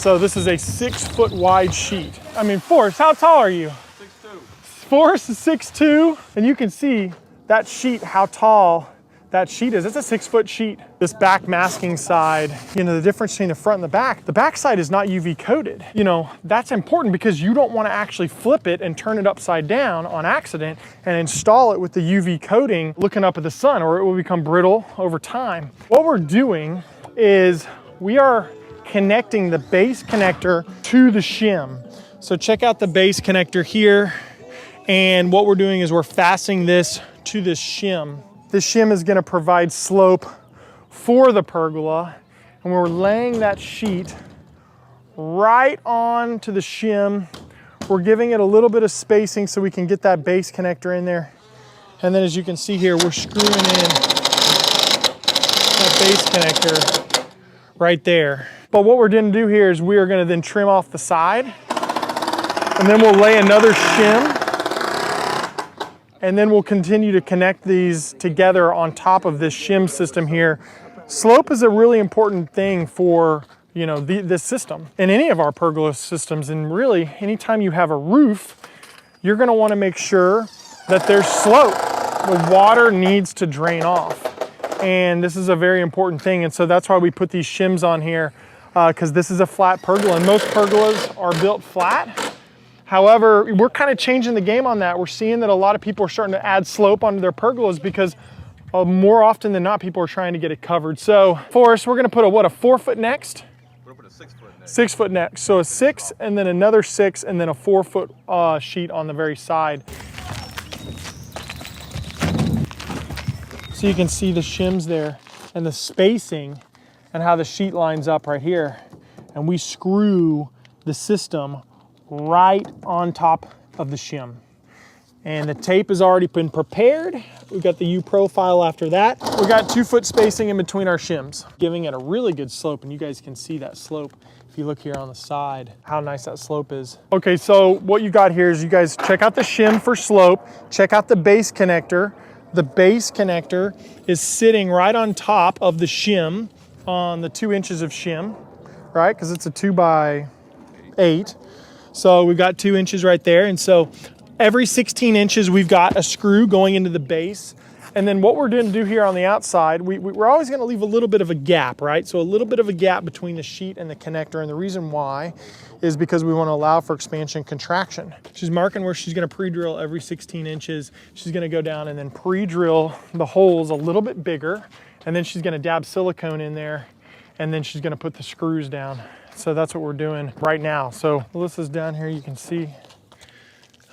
So this is a 6 foot wide sheet. I mean, Forrest, how tall are you? 6'2". Forrest is 6'2", and you can see that sheet, how tall that sheet is. It's a 6 foot sheet. This back masking side, you know, the difference between the front and the back side is not UV coated. You know, that's important because you don't want to actually flip it and turn it upside down on accident and install it with the UV coating looking up at the sun, or it will become brittle over time. What we're doing is we are connecting the base connector to the shim. So check out the base connector here. And what we're doing is we're fastening this to this shim. This shim is gonna provide slope for the pergola, and we're laying that sheet right onto the shim. We're giving it a little bit of spacing so we can get that base connector in there. And then as you can see here, we're screwing in that base connector right there. But what we're gonna do here is we are gonna then trim off the side, and then we'll lay another shim, and then we'll continue to connect these together on top of this shim system here. Slope is a really important thing for, you know, this system and any of our pergola systems. And really, anytime you have a roof, you're gonna wanna make sure that there's slope. The water needs to drain off. And this is a very important thing. And so that's why we put these shims on here, because this is a flat pergola, and most pergolas are built flat. However, we're kind of changing the game on that. We're seeing that a lot of people are starting to add slope onto their pergolas because more often than not, people are trying to get it covered. So, Forrest, we're gonna put a 4 foot next? We're gonna put a 6 foot next. 6 foot next. So a 6, and then another 6, and then a 4 foot sheet on the very side. So you can see the shims there and the spacing and how the sheet lines up right here. And we screw the system right on top of the shim. And the tape has already been prepared. We've got the U profile after that. We got 2 foot spacing in between our shims, giving it a really good slope. And you guys can see that slope if you look here on the side, how nice that slope is. Okay, so what you got here is you guys check out the shim for slope, check out the base connector. The base connector is sitting right on top of the shim on the 2 inches of shim, right? Because it's a 2 by 8. So we've got 2 inches right there. And so every 16 inches, we've got a screw going into the base. And then what we're going to do here on the outside, we're always going to leave a little bit of a gap, right? So a little bit of a gap between the sheet and the connector. And the reason why is because we want to allow for expansion and contraction. She's marking where she's going to pre-drill every 16 inches. She's going to go down and then pre-drill the holes a little bit bigger. And then she's going to dab silicone in there. And then she's going to put the screws down. So that's what we're doing right now. So Melissa's down here. You can see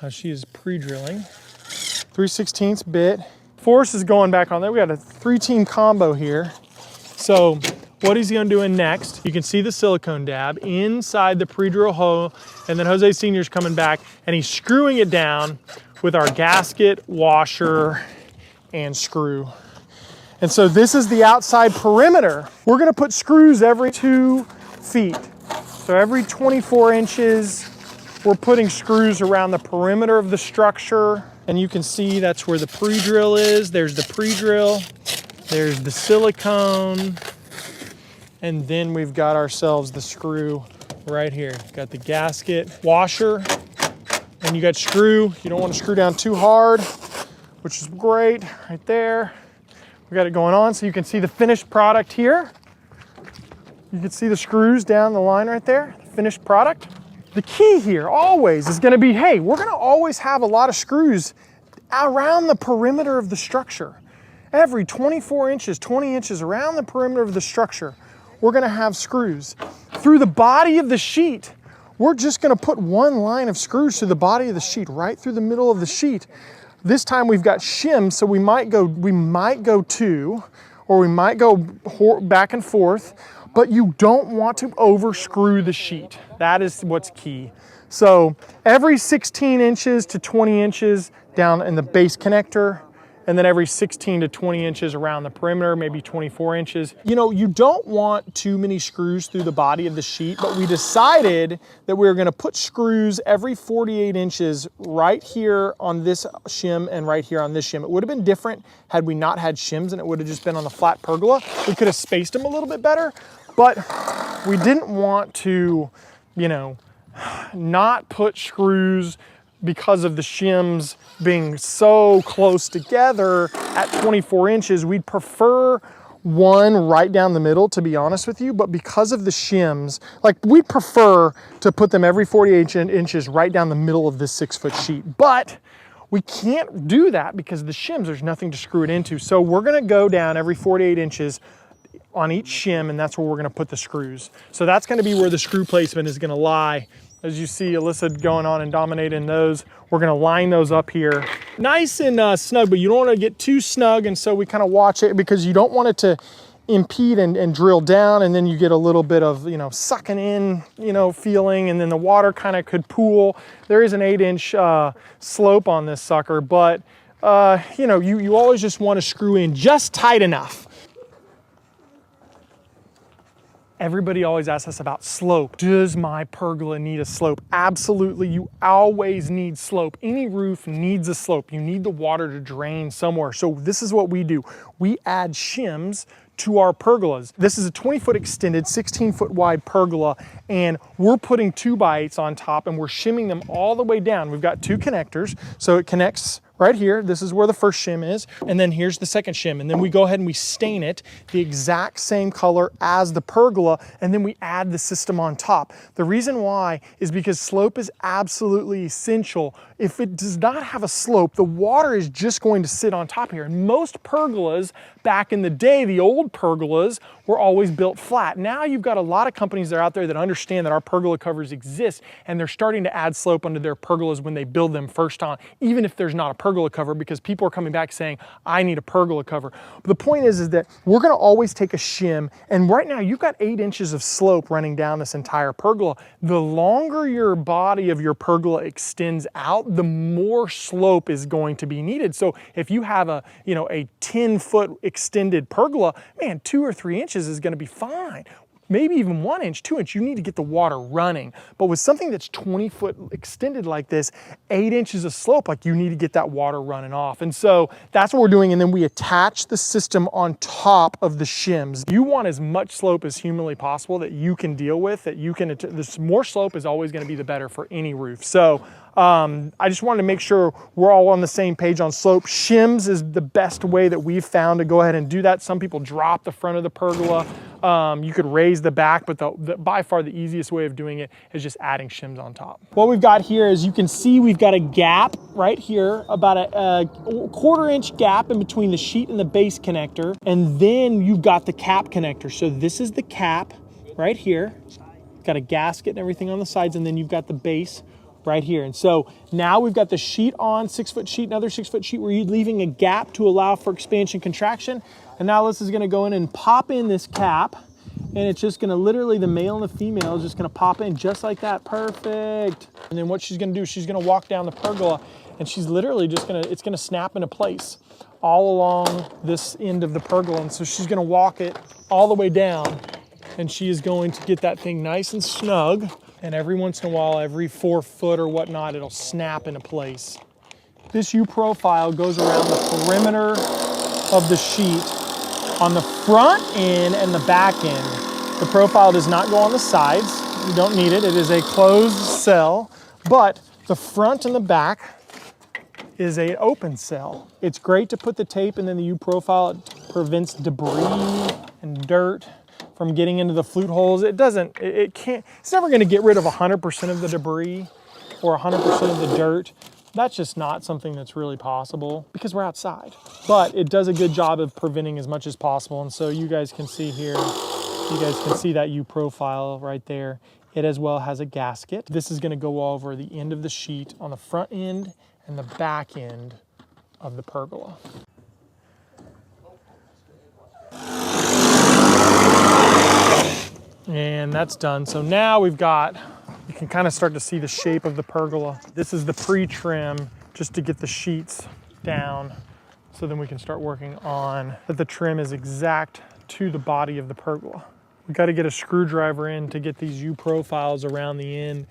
how she is pre-drilling. 3/16 bit. Forrest is going back on there. We got a 3-team combo here. So what he's going to do next, you can see the silicone dab inside the pre-drill hole, and then Jose Sr.'s coming back and he's screwing it down with our gasket, washer, and screw. And so this is the outside perimeter. We're going to put screws every 2 feet. So every 24 inches, we're putting screws around the perimeter of the structure. And you can see that's where the pre-drill is. There's the pre-drill, there's the silicone, and then we've got ourselves the screw right here. Got the gasket, washer, and you got screw. You don't want to screw down too hard, which is great right there. We got it going on so you can see the finished product here. You can see the screws down the line right there, the finished product. The key here always is gonna be, hey, we're gonna always have a lot of screws around the perimeter of the structure. Every 24 inches, 20 inches around the perimeter of the structure, we're gonna have screws. Through the body of the sheet, we're just gonna put 1 line of screws through the body of the sheet, right through the middle of the sheet. This time we've got shims, so we might go 2, or we might go back and forth, but you don't want to over screw the sheet. That is what's key. So every 16 inches to 20 inches down in the base connector, and then every 16 to 20 inches around the perimeter, maybe 24 inches. You know, you don't want too many screws through the body of the sheet, but we decided that we were gonna put screws every 48 inches right here on this shim and right here on this shim. It would have been different had we not had shims and it would have just been on the flat pergola. We could have spaced them a little bit better, but we didn't want to, you know, not put screws because of the shims being so close together at 24 inches. We'd prefer one right down the middle, to be honest with you, but because of the shims, like we prefer to put them every 48 inches right down the middle of this 6-foot sheet. But we can't do that because of the shims, there's nothing to screw it into. So we're gonna go down every 48 inches on each shim, and that's where we're gonna put the screws. So that's gonna be where the screw placement is gonna lie. As you see Alyssa going on and dominating those, we're gonna line those up here. Nice and snug, but you don't wanna get too snug, and so we kind of watch it because you don't want it to impede and drill down, and then you get a little bit of, you know, sucking in, you know, feeling, and then the water kind of could pool. There is an 8-inch slope on this sucker, but you know, you always just want to screw in just tight enough. Everybody always asks us about slope. Does my pergola need a slope? Absolutely, you always need slope. Any roof needs a slope. You need the water to drain somewhere. So this is what we do. We add shims to our pergolas. This is a 20-foot extended, 16-foot wide pergola, and we're putting 2x8s on top, and we're shimming them all the way down. We've got 2 connectors, so it connects right here. This is where the first shim is, and then here's the second shim, and then we go ahead and we stain it the exact same color as the pergola, and then we add the system on top. The reason why is because slope is absolutely essential. If it does not have a slope, the water is just going to sit on top here. And most pergolas back in the day, the old pergolas, were always built flat. Now you've got a lot of companies that are out there that understand that our pergola covers exist, and they're starting to add slope under their pergolas when they build them first on, even if there's not a pergola cover, because people are coming back saying, I need a pergola cover. But the point is that we're gonna always take a shim, and right now you've got 8 inches of slope running down this entire pergola. The longer your body of your pergola extends out, the more slope is going to be needed. So if you have a, you know, a 10-foot extended pergola, man, 2 or 3 inches is gonna be fine. Maybe even 1 inch, 2 inch, you need to get the water running. But with something that's 20-foot extended like this, 8 inches of slope, like you need to get that water running off. And so that's what we're doing. And then we attach the system on top of the shims. You want as much slope as humanly possible that you can deal with, that you can, this more slope is always gonna be the better for any roof. So I just wanted to make sure we're all on the same page on slope. Shims is the best way that we've found to go ahead and do that. Some people drop the front of the pergola. You could raise the back, but by far the easiest way of doing it is just adding shims on top. What we've got here is, you can see we've got a gap right here, about a 1/4 inch gap in between the sheet and the base connector. And then you've got the cap connector. So this is the cap right here. Got a gasket and everything on the sides, and then you've got the base right here. And so now we've got the sheet on, 6-foot sheet, another 6-foot sheet, where you're leaving a gap to allow for expansion, contraction. And now this is gonna go in and pop in this cap, and it's just gonna literally, the male and the female is just gonna pop in just like that, perfect. And then what she's gonna do, she's gonna walk down the pergola, and she's literally just gonna, it's gonna snap into place all along this end of the pergola. And so she's gonna walk it all the way down, and she is going to get that thing nice and snug. And every once in a while, every 4 foot or whatnot, it'll snap into place. This U-profile goes around the perimeter of the sheet on the front end and the back end. The profile does not go on the sides. You don't need it. It is a closed cell, but the front and the back is an open cell. It's great to put the tape and then the U-profile. It prevents debris and dirt from getting into the flute holes. It doesn't, it can't, it's never gonna get rid of 100% of the debris or 100% of the dirt. That's just not something that's really possible because we're outside. But it does a good job of preventing as much as possible. And so you guys can see here, you guys can see that U-profile right there. It as well has a gasket. This is gonna go over the end of the sheet on the front end and the back end of the pergola. And that's done. So now we've got, you can kind of start to see the shape of the pergola. This is the pre-trim just to get the sheets down, so then we can start working on that the trim is exact to the body of the pergola. We've got to get a screwdriver in to get these U-profiles around the end,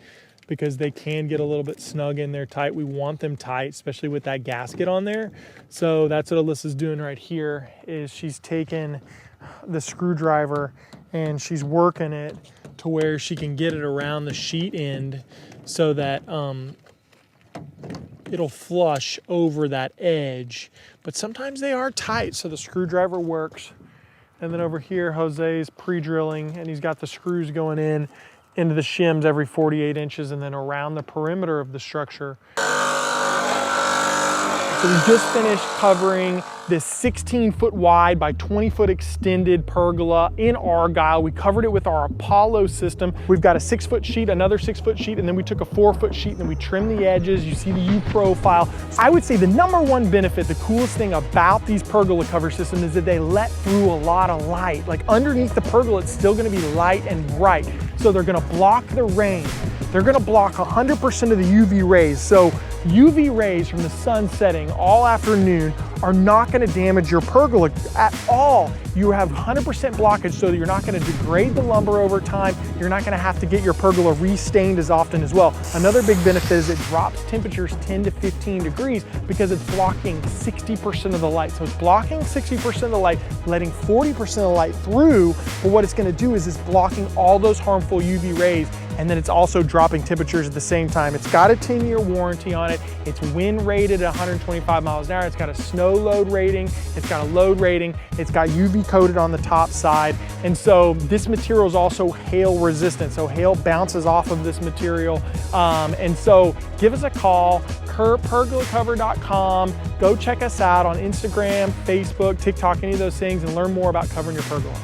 because they can get a little bit snug in there tight. We want them tight, especially with that gasket on there. So that's what Alyssa's doing right here, is she's taking the screwdriver and she's working it to where she can get it around the sheet end so that it'll flush over that edge. But sometimes they are tight, so the screwdriver works. And then over here, Jose's pre-drilling, and he's got the screws going into the shims every 48 inches and then around the perimeter of the structure. So we just finished covering this 16-foot wide by 20-foot extended pergola in Argyle. We covered it with our Apollo system. We've got a 6-foot sheet, another 6-foot sheet, and then we took a 4-foot sheet and then we trimmed the edges. You see the U profile. I would say the #1 benefit, the coolest thing about these pergola cover systems is that they let through a lot of light. Like underneath the pergola, it's still gonna be light and bright. So they're gonna block the rain. They're gonna block 100% of the UV rays. So UV rays from the sun setting all afternoon are not gonna damage your pergola at all. You have 100% blockage so that you're not gonna degrade the lumber over time. You're not gonna have to get your pergola re-stained as often as well. Another big benefit is it drops temperatures 10 to 15 degrees because it's blocking 60% of the light. So it's blocking 60% of the light, letting 40% of the light through, but what it's gonna do is it's blocking all those harmful UV rays, and then it's also dropping temperatures at the same time. It's got a 10-year warranty on it. It's wind rated at 125 miles an hour. It's got a snow load rating. It's got a load rating. It's got UV coated on the top side. And so this material is also hail resistant. So hail bounces off of this material. And so give us a call, pergolacover.com. Go check us out on Instagram, Facebook, TikTok, any of those things, and learn more about covering your pergola.